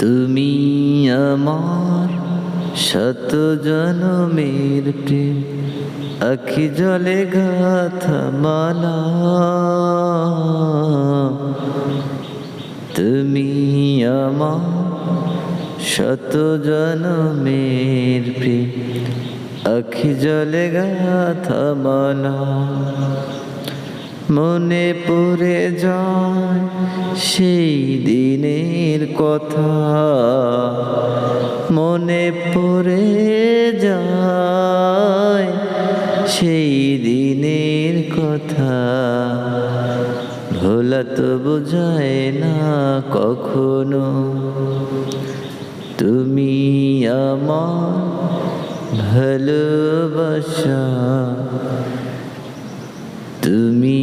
তুমি আমার শত জনমের প্রেম, আখি জলে গাথা মালা। তুমি আমার শত জনমের প্রেম, আখি জলে গাথা মালা। মনে পড়ে যায় সেই দিনের কথা, মনে পড়ে যায় সেই দিনের কথা। ভোলা তো বোঝায় না কখনো। তুমি আমার ভালোবাসা, তুমি